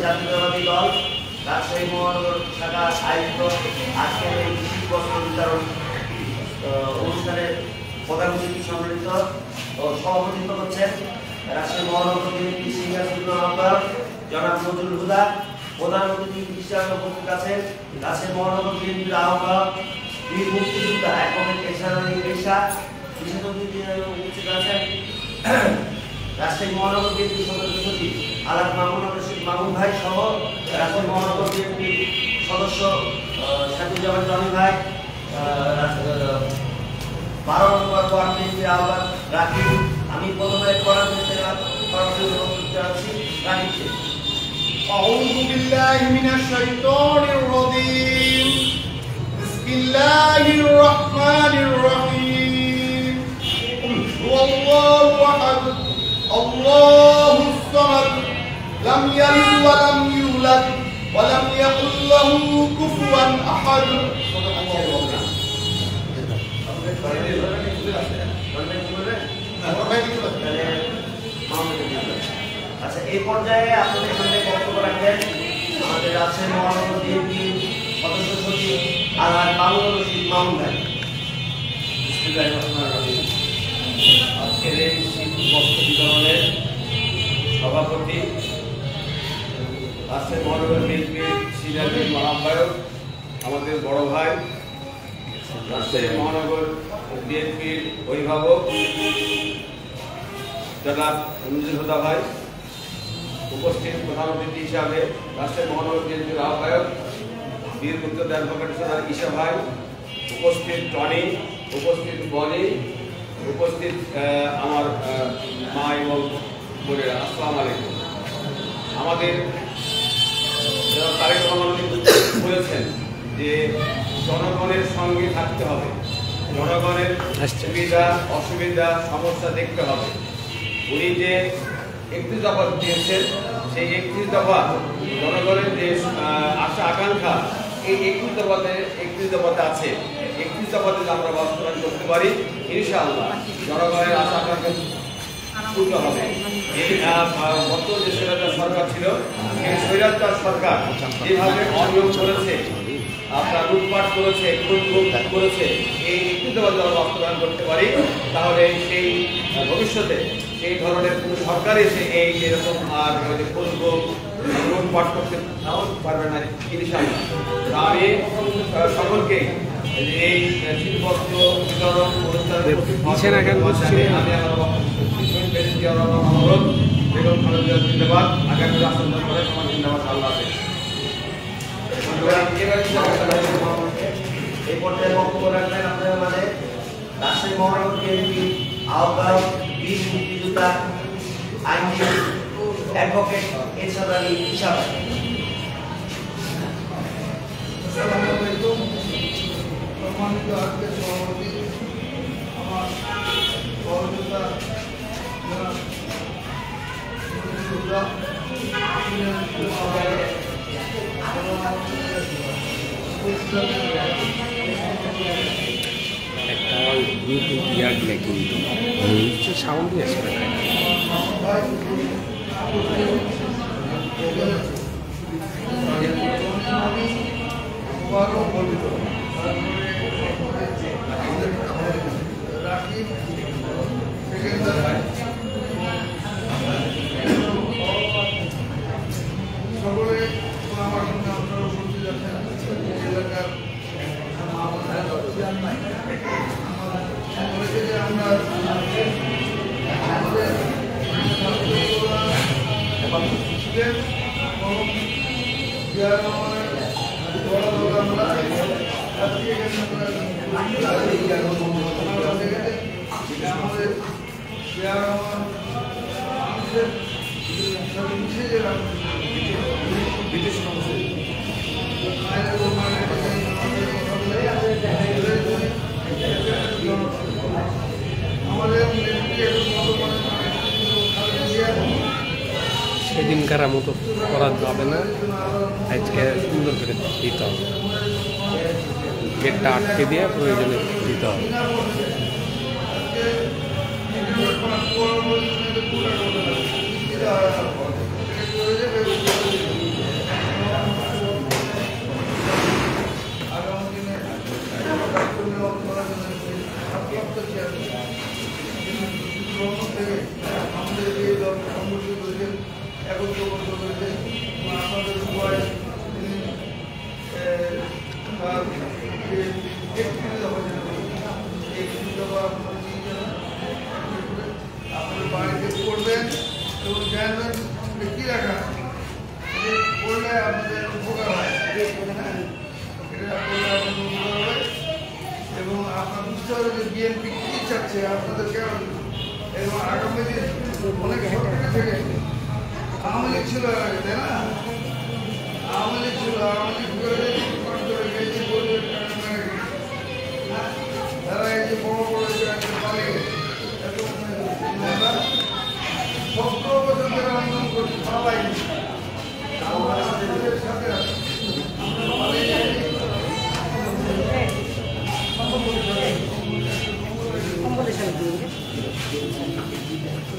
জাতীয়তাবাদী দল রাজশাহী মহানগর শাখা আয়োজিত আজকের এই শীত বস্ত্র বিতরণ অনুষ্ঠানের প্রধান অতিথি সম্মিলিত ও সভাপতিত্ব করছেন রাজশাহী মহানগর বিএনপি সিনিয়র যুগ্ম আহ্বায়ক জনাব নজরুল হুদা। প্রধান অতিথি হিসেবে উপস্থিত আছেন রাজশাহী মহানগর বিএনপির আহ্বায়ক বীর মুক্তিযোদ্ধা অ্যাডভোকেট এরশাদ আলী পেশা। বিশেষ অতিথি উপস্থিত আছেন রাজশাহী মহানগর বিএনপি সদস্য সচিব আলাপ মামুন ভাই সহ রাজশাহী মহানগর বিএনপি সদস্য সাকিবুজ্জামান জনি ভাই, 12 নম্বর ওয়ার্ড বিএনপির আহ্বায়ক রাকিব। আমি প্রথমে কোরআন রাকিবকে। أعوذ بالله من الشيطان الرجيم. بسم الله الرحمن الرحيم. قل هو الله أحد الله الصمد لم يلد ولم يولد ولم يكن له كفوا أحد. আচ্ছা, এই পর্যায়ে আপনাদের সামনে বক্তব্য রাখবেন আমাদের রাজশাহী মহানগর বিএনপি সদস্য সচিব আলহাজ মামুন ভাই। আজকের এই শীত বস্ত্র বিতরণের সভাপতি রাজশাহী মহানগর বিএনপির সিনিয়র যুগ্ম আহ্বায়ক আমাদের বড় ভাই রাজশাহী মহানগর বিএনপির অভিভাবক জনাব নজরুল হুদা ভাই, উপস্থিত প্রধান অতিথি হিসাবে রাজশাহী মহানগর বিএনপির আহ্বায়ক বীর মুক্তিযোদ্ধা অ্যাডভোকেট ঈশা ভাই, উপস্থিত টনি, উপস্থিত বনি, উপস্থিত আমার মা এবং বোনেরা, আসসালামু আলাইকুম। আমাদের তারেক রহমান বলেছেন যে জনগণের সঙ্গে থাকতে হবে, জনগণের সুবিধা অসুবিধা সমস্যা দেখতে হবে। উনি যে 31 দফা দিয়েছেন সেই 31 দফা জনগণের যে আশা আকাঙ্ক্ষা এই 31 দফাতে আছে। 31 দফাতে আমরা বাস্তবায়ন করতে পারি ইনশাআল্লাহ জনগণের আশা আকাঙ্ক্ষা পূর্ণ হবে। এই গত যে স্বৈরাচার সরকার ছিল এই স্বৈরাচার সরকার যেভাবে অনিয়ম করেছে, আপনার লুটপাট করেছে, খুন করেছে, এই 31 দফা যদি আমরা বাস্তবায়ন করতে পারি তাহলে সেই ভবিষ্যতে এই ধরনের কোনো সরকার এসে এই এরকম আর লুটপাট করতে পারবে না ইনশাআল্লাহ। আমি সকলকে এই শীতবস্ত্র বিতরণ অনুষ্ঠানের আমি আমার অনুরোধ বেগম খালেদা জিন্দাবাদ, আগামী রাষ্ট্রপতি করে সমাজ জিন্দাবাদ, আল্লাহ হাফেজ। এই পর্যায়ে বক্তব্য রাখবেন আপনাদের মাঝে রাজশাহী মহানগর বিএনপি আহ্বায়ক বীর মুক্তিযোদ্ধা আইনজীবী অ্যাডভোকেট এরশাদ আলী পেশা। আসসালামু আলাইকুম। সম্মানিত আজকের সভাপতি আমার সহযোগিতা একটা ব্লুটুথ ইয়ার নেই কিন্তু সাউন্ডই আসবে না। সকলে আমার সঙ্গে আপনারা উপস্থিত আছেন এলাকার আমরা সেদিনকার মতো করা যাবে না, আজকে সুন্দর করে দিতে হবে, গেটটা আটকে দিয়ে প্রয়োজনে দিতে হবে। ভারপ্রাপ্ত চেয়ারম্যান থেকে আমাদের এই দলকে সংগঠিত করেছেন, একত্রবদ্ধ করেছেন এবং আপনাদের উপায় তিনি তার যে একত্রিত হয়েছেন এই দফা আপনারা নিয়ে যাবেন, আপনাদের বাড়িতে করবেন এবং জানবেন কী রাখা করলে আপনাদের উপকার হয়, এটা করলে আপনাদের উপকার হয় এবং আপনার বুঝতে হবে যে বিএনপি কী চাচ্ছে আপনাদের কেমন এবং আগামী দিন অনেক সরকার থেকে আওয়ামী লীগ ছিল আগে, তাই না? আওয়ামী লীগ ছিল, আওয়ামী লীগ করে তারা এই যে বড় বড় পালিয়ে সত্য বছর ধরে আন্দোলন করছি, পালাই আমাদের সাথে আছে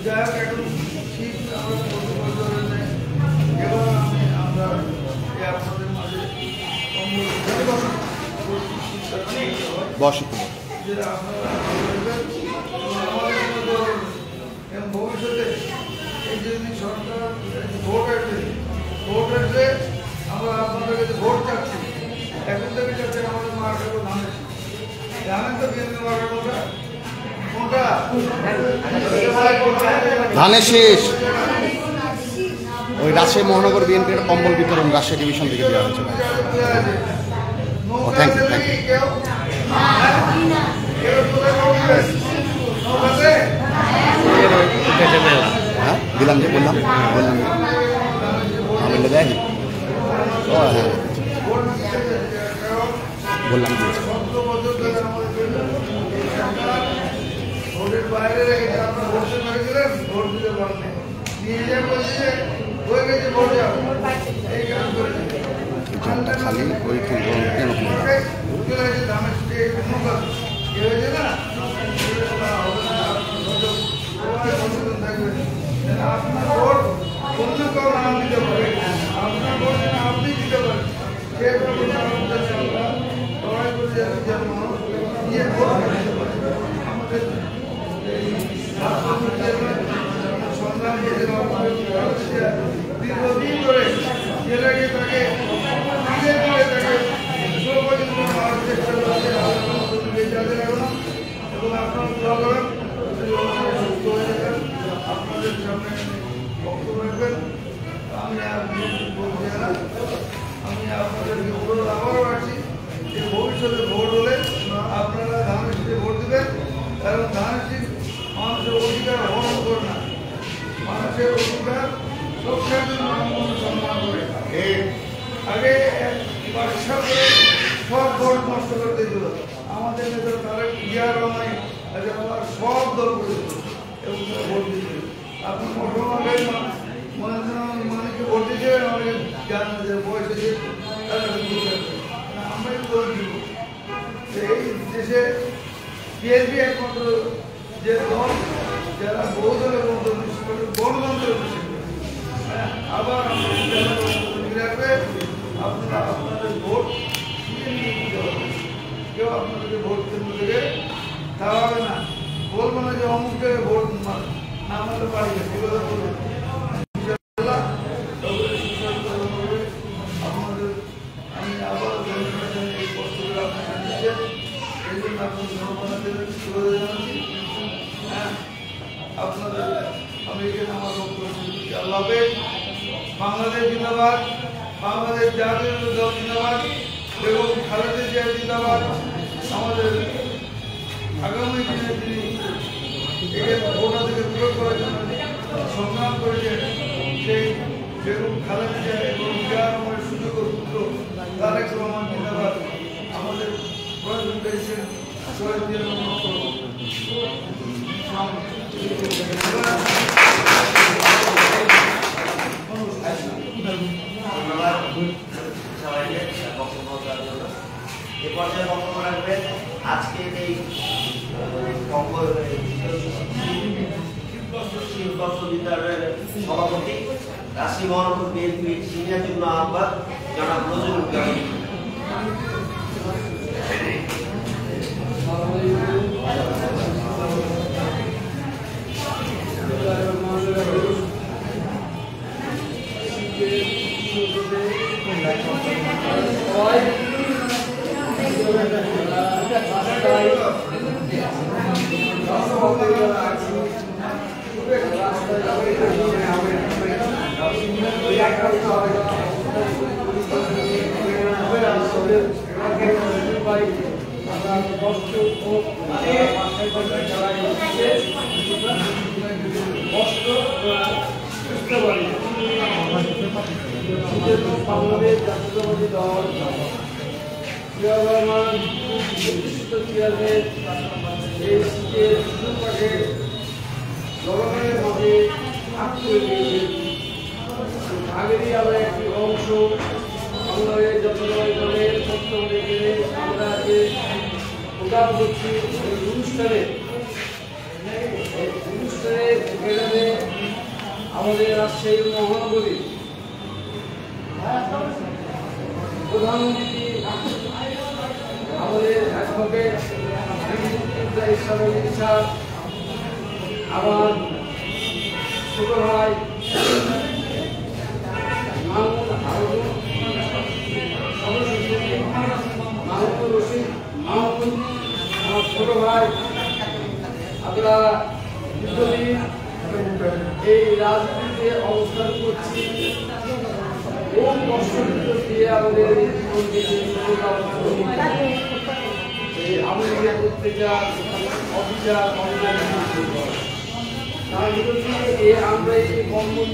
যাই হোক এখন ঠিক আমরা এবার আমরা আপনাদের মাঝে যে আপনারা ভবিষ্যতে এই যদি সরকার ভোট আসবে আমরা আপনাদের কাছে ভোট চাচ্ছি, এখন থেকে চাচ্ছি আমাদের মার্কেট ধানের জানেন তো বিএনপি মার্কেট কোনটা ধানের শেষ ওই রাজশাহী মহানগর বিএনপির কম্বল বিতরণ রাজশাহী ডিভিশন থেকে দেওয়া হয়েছে। Thank you, thank you. হ্যাঁ দিলাম যে বললাম আমি দেয় ও হ্যাঁ বললাম দিয়েছি। ভোটের বাইরে রেখেছে, আপনার ভোট করেছিলেন, ভোট দিতে পারেন নিয়ে যা বলছে হয়ে গেছে ভোট যাও এই কাজ করেছে খালি ওই কেন হয়েছে না আপনার ভোট অন্য কেউ নাম দিতে পারে, আপনার ভোট আপনি দিতে পারেন সে সবাই করে যাচ্ছে যেন নিয়ে ভোট দিতে পারে। আমাদের সংগ্রাম দীর্ঘদিন ধরে যেটাকে তাকে নিজের করে তাকে সুপরিচিত হওয়ার চেষ্টা করছে এবং আপনার দোয়া করেন সুস্থ হয়ে যাবেন, আপনাদের সামনে বক্তব্য রাখবেন। আমি বলছি না, আমি আপনাদেরকে অনুরোধ আবারও রাখছি যে ভবিষ্যতে ভোট হলে আপনারা ধানের শীষে ভোট দেবেন, কারণ ধানের শীষ মানুষের অধিকার হরণ করে না, মানুষের অধিকার সুরক্ষার জন্য সম্মান করে। আগে বাদশা করে সব ভোট নষ্ট করে দিয়েছিল, আমাদের নেতা তারেক জিয়া রহমান সব দল করেছিল এবং ভোট দিয়েছিল। আপনি মুসলমানদের মানুষকে ভোট দিয়েছে, আমাকে জানেন যে বয়স হয়েছে আমরাই দল দিব। এই দেশে বিএনপি একমাত্র যে দল যারা বহুদলের গণতন্ত্রের আবার রাখবে, আপনারা আপনাদের ভোট দিতে হবে, কেউ আপনাদেরকে ভোট কেন্দ্র থেকে দাঁড়াবে না, বলবো না যে অমুক জায়গায় ভোট না মানতে পারি না, সেগুলো বলবেন আপনাদের। আমি আবার এই কষ্টগুলো আপনাদের দিচ্ছেন, এই জন্য আপনার ধন্যবাদ জানাচ্ছি। হ্যাঁ আপনাদের আমি এখানে আমার বক্তব্য আল্লাহ হাফেজ। বাংলাদেশ জিন্দাবাদ, বাংলাদেশ জাতীয় দল জিন্দাবাদ, বেগম খালেদা জিয়া জিন্দাবাদ। আমাদের আগামী দিনে তিনি ভোটার থেকে বিরোধ করার জন্য সংগ্রাম করেছেন, সেই বেগম খালেদা জিয়া এবং জিয়ার সুযোগ্য পুত্র তারেক রহমান জিন্দাবাদ। আমাদের প্রয়োজন পেয়েছেন ধন্যবাদ সবাইকে বক্তব্য দেওয়ার জন্য। এ পর্যায়ে বক্তব্য রাখবেন আজকের এই শীতবস্ত্র বিতরণের সভাপতি রাজশাহী মহানগর বিএনপি সিনিয়র যুগ্ম আহ্বায়ক জনাব নজরুল ইসলাম। কষ্ট ও যারা কষ্ট বুঝতে পারি বাংলাদেশ জাতীয়তাবাদী দল রহমান প্রতিষ্ঠিত চেয়ারম্যান এই শীতের সুপাশে জনগণের মাঝে ভাগ করে দিয়েছেন। আগেরই আমরা একটি অংশ বাংলাদেশ জাতীয়তাবাদী দলের বর্তমানে গেলে আমরা যে প্রদান করছি এই অনুষ্ঠানে এখানে আমাদের রাজশাহী মহানগরী প্রধানমন্ত্রী আমাদের অ্যাডভোকেট আমার ছোট ভাই মাহমুদ রশিদ মাহমুদ, আমার ছোট ভাই, আমরা দীর্ঘদিন এই রাজনীতিতে অবস্থান করছি। বহু কষ্ট দিয়ে আমাদের এই জীবনকে আমাদের পত্রিকা অফিসার তার বিরুদ্ধে আমরা এই বন্ধন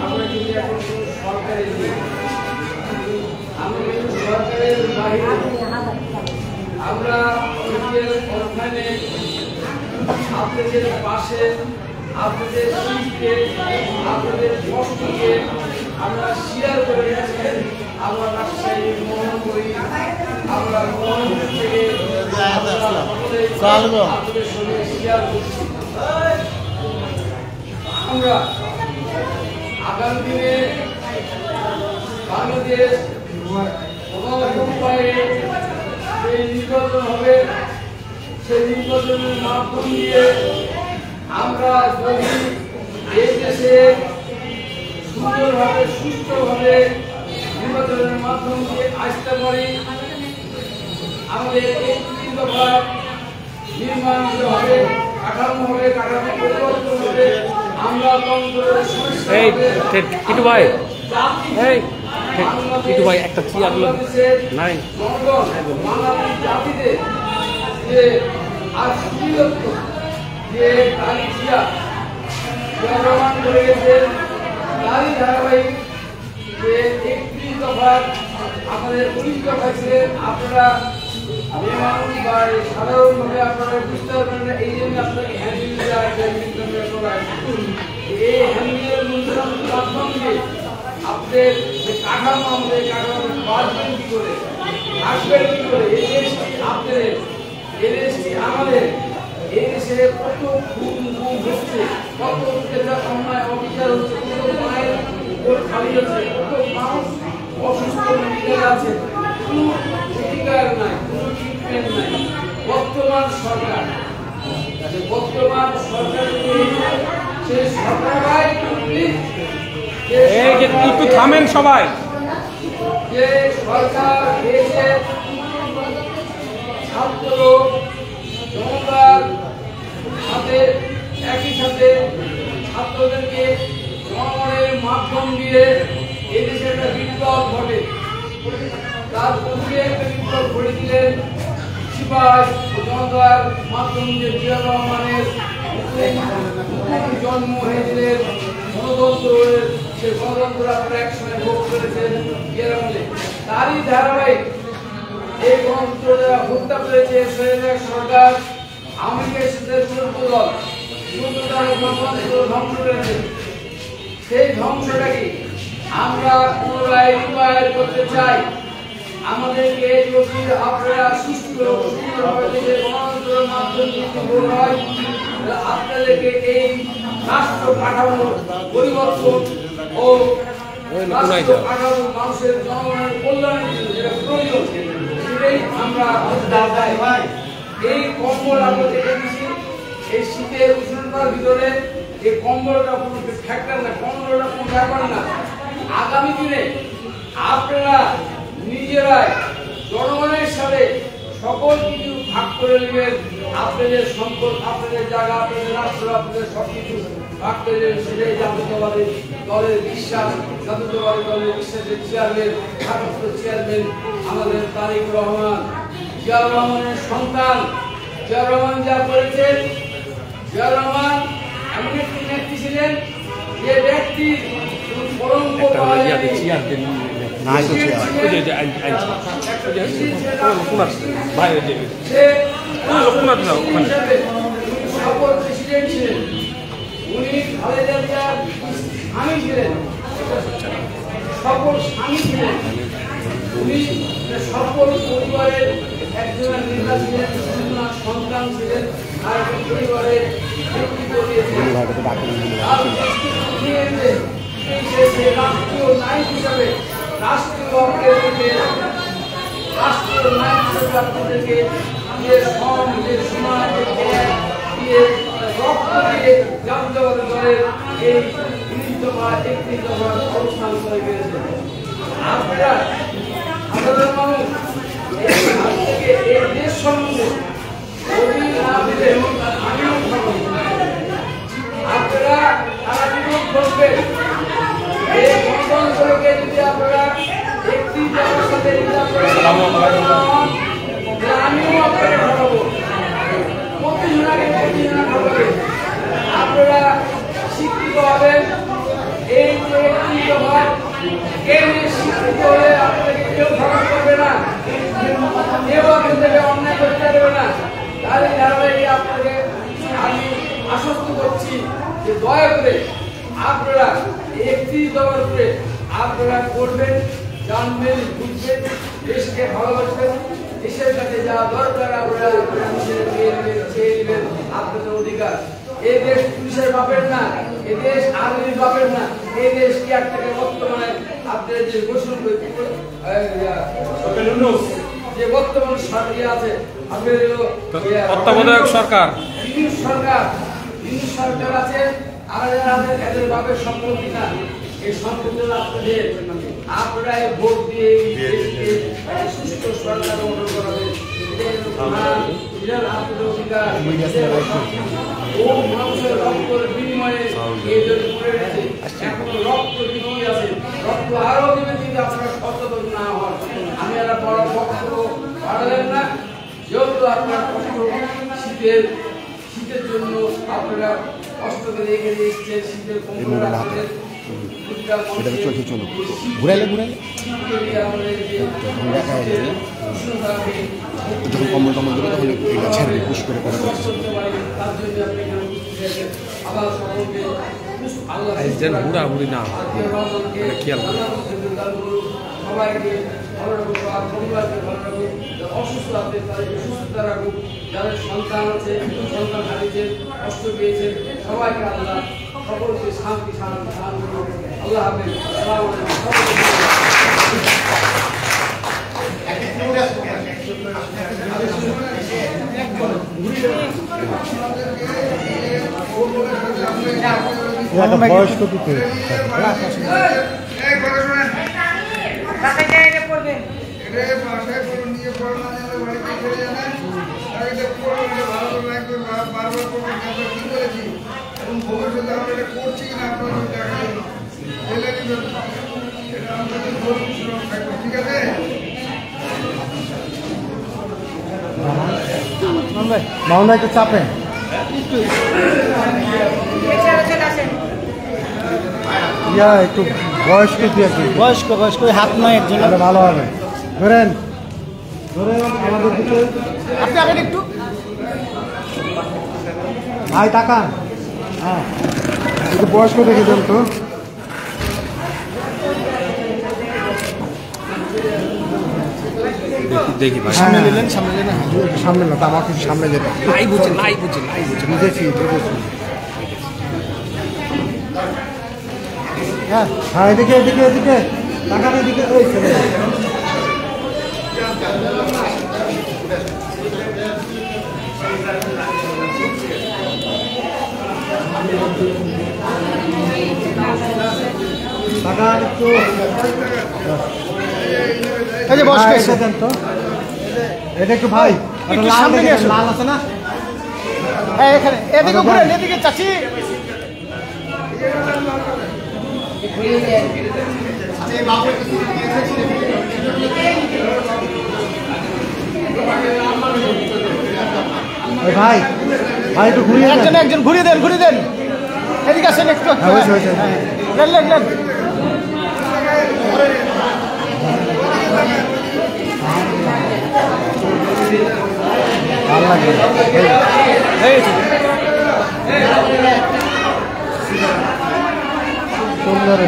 আমরা কিন্তু এখন সরকারের আমরা কিন্তু সরকারের বাইরে আমরা ওখানে আপনাদের পাশে আপনাদের সুখকে আপনাদের কষ্টকে আমরা শেয়ার করে গেছি। আমরা রাজশাহী মহানগরী আমরা মহানগরী থেকে আপনাদের সঙ্গে শেয়ার করছি। আমরা আগামী দিনে বাংলাদেশ উপায়ে যে নির্বাচন হবে সেই নির্বাচনের মাধ্যম দিয়ে আমরা যদি এই দেশে সুন্দরভাবে সুস্থভাবে নির্বাচনের মাধ্যম দিয়ে আসতে পারি, আমাদের এই 3 দফা নির্মাণ হবে, কাঠামো হবে, কাঠামো পরিবর্তন হবে। আমরা কিটু ভাই একটা চেয়ার নাই বাঙালি জাতিতে যে আর সুবিধত্ব যে কালিজিয়া প্রমাণ করে গেছেন তারই ধারাবাহিক যে 31 দফা আমাদের 19 দফা ছিলেন। আপনারা সাধারণভাবে আপনারা বুঝতে পারবেন না, এই জন্য আপনাকে হ্যান্ডেল এই হ্যান্ডেলের মাধ্যম দিয়ে আপনাদের যে কাঠামো আমাদের কাঠামো বাঁচবেন কি করে, আসবেন কি করে, এই দেশটি আপনাদের, এই দেশটি আমাদের। এই দেশে কত খুন হচ্ছে, কত অন্যায় অবিচার হচ্ছে, কত মায়ের উপর খালি হচ্ছে, কত মানুষ অসুস্থ আছে, কোনো অধিকার নাই, কোনো ট্রিটমেন্ট নাই। বর্তমান সরকার সেই সরকার একটু থামেন সবাই। যে সরকার দেশের ছাত্র জনতার সাথে একই সাথে ছাত্রদেরকে জনগণের মাধ্যম দিয়ে এদেশে একটা বিপ্লব ঘটে। তার পূর্বে একটা বিপ্লব ঘটে দিলেন সিপাহী জনতার মাধ্যম দিয়ে জিয়া রহমানের জন্ম হয়েছিলেন। গণতন্ত্রের সে গণতন্ত্র আপনারা একসময় ভোগ করেছেন ইয়ারামলে, তারই ধারাবাহিক এই গণতন্ত্র যারা হত্যা করেছে সরকার আমেরিকার সাথে 14 দল ধ্বংস করেছে। সেই ধ্বংসটাকে আমরা পুনরায় রিপায়ার করতে চাই। আমাদেরকে যদি আপনারা সুন্দরভাবে গণতন্ত্রের মাধ্যমে যদি ভোট হয়, আপনাদেরকে এই রাষ্ট্র কাঠামোর পরিবর্তন ও রাষ্ট্র কাঠামো মানুষের জনগণের কল্যাণের জন্য যেটা প্রয়োজন সেটাই আমরা দাবি। এই কম্বল আমরা দেখে দিচ্ছি, এই শীতের উষ্ণতার ভিতরে এই কম্বলটা কোনো ফ্যাক্টর না, কম্বলটা কোনো ব্যাপার না। আগামী দিনে আপনারা নিজেরাই জনগণের সাথে সকল কিছু ভাগ করে নেবেন। আপনাদের সম্পদ, আপনাদের জায়গা, আপনাদের রাষ্ট্র, আপনাদের সবকিছু ভাগ করে নেবেন। সেটাই জাতীয়তাবাদী দলের বিশ্বাস। জাতীয়তাবাদী দলের বিশ্বাসের চেয়ারম্যান, ভারপ্রাপ্ত চেয়ারম্যান আমাদের তারেক রহমান জিয়াউর রহমানের সন্তান। জিয়াউর রহমান যা করেছেন, জিয়াউর রহমান এমন একটি ব্যক্তি ছিলেন যে ব্যক্তি কলঙ্ক পাওয়া যায়নি। সকল প্রেসিডেন্ট ছিলেন। উনি খালেদা জিয়ার স্বামী ছিলেন, সকল স্বামী ছিলেন। উনি সকল পরিবারের একজন নেতা ছিলেন, সন্তান ছিলেন, আর পরিবারের নেতৃত্ব দিয়েছিলেন। রাষ্ট্রীয় নায়ক হিসাবে রাষ্ট্রীয় নায়ক হিসাবে আপনাদেরকে যে শ্রম, যে সমাজ, দিয়ে রক্ত দিয়ে জাতীয় দলের এই ৩০ দফা ৩১ দফার অবস্থান করে গিয়েছে। আপনারা সাধারণ মানুষ এই দেশ সম্বন্ধে আমিও আপনারা তারা বিরোধ করবেন। এই গণতন্ত্রকে যদি আপনারা একটি ব্যবস্থাতে আমিও আপনাকে খাওয়াবো, প্রতিজনা খাওয়াবেন। আপনারা শিক্ষিত হবেন। এই যে একটি দফা কেউ শিক্ষিত হলে আপনাকে কেউ খারাপ করবে না, কেউ আপনার থেকে অন্যায় করতে দেবে না। তাহলে ধারাবাহিক আপনাকে আমি আশ্বস্ত করছি যে দয়া করে আপনারা 31 দফার উপরে আপনারা করবেন, জানবেন, বুঝবেন, দেশকে ভালোবাসবেন, দেশের কাছে যা দরকার আপনারা চেয়ে নেবেন। আপনাদের অধিকার। এই দেশ পুলিশের বাপের না, এই দেশ আর্মির বাপের না, এই দেশ কি আপনাকে বর্তমানে আপনাদের যে ঘোষণা যে বর্তমান সরকার আছে, আপনাদের তত্ত্বাবধায়ক সরকার, সরকার আছে, আর এদের বাপের সম্পত্তি না। এই সম্পত্তি আপনাদের, আপনারা ভোট দিয়ে সুস্থ সরকার গঠন করাবেন। আপনাদের অধিকার। ও মানুষের রক্তের বিনিময়ে এখনো রক্ত বিক্রি আছে, রক্ত আরো দিবে যদি আপনারা সচেতন না হন। আমি আর বড় বক্তব্য বাড়ালেন না, যেহেতু আপনার কষ্ট শীতের জন্য আপনারা কষ্ট করে এগিয়ে এসছেন। শীতের যখন কম্বল টম্বল দেবে তখন এটা ছেড়ে পুশ করে করে বুড়া বুড়ি না খেয়াল সবাইকে ভালো রাখুক, পরিবারকে ভালো রাখুক, অসুস্থ আছে তাদেরকে সুস্থতা রাখুক, যাদের সন্তান আছে, সন্তান হারিয়েছেন, কষ্ট পেয়েছেন, সবাইকে আল্লাহ সকলকে শান্তি শান্তি শান্তি করুন। আল্লাহ হাফেজ। আসসালামু আলাইকুম। বয়স্ক দিতে মামলা একটু চাপেন। ইয়া একটু বয়স্ক দিয়ে বয়স্ক হাত নয় একজন ভালো হবে। ধরেন আমাদের দিকে আপনি আবেন একটু ভাই তাকান। হ্যাঁ একটু বয়স্ক দেখে দেন তো। দেখি ভাই সামনে নিলেন সামনে না তো আমার কিছু সামনে যেতে নাই বুঝছে বুঝেছি। হ্যাঁ হ্যাঁ এদিকে তাকান এদিকে। ওই ছেলে তাকান একটু। এই যে বয়স্ক এসে দেন তো এটা একটু ভাই একটু সামনে নিয়ে আসুন। লাল আছে না? হ্যাঁ এখানে এদিকে ঘুরেন, এদিকে চাচি। ভাই ভাই একটু ঘুরিয়ে দেন, একজন ঘুরিয়ে দেন এদিকে আসেন একটু। লেন ভালো লাগে সুন্দর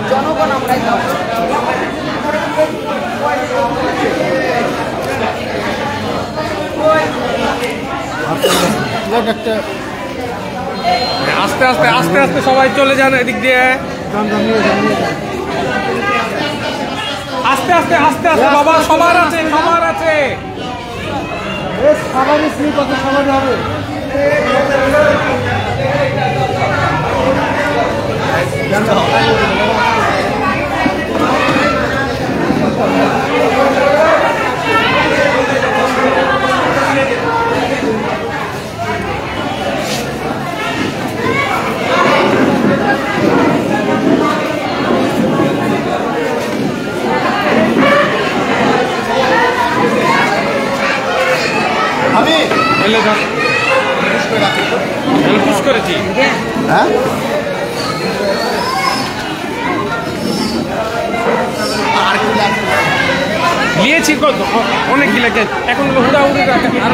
জনগণ আমরাই আস্তে আস্তে আস্তে আস্তে সবাই চলে যান এদিক দিয়ে। আস্তে আস্তে আস্তে আস্তে বাবা, সবার আছে সবার আছে। সবারই স্লিপ আছে, সবারই হবে। আমি পুশ করেছি। হ্যাঁ নিয়েছি অনেক কি লাগে এখন হুড়াহুড়ি আর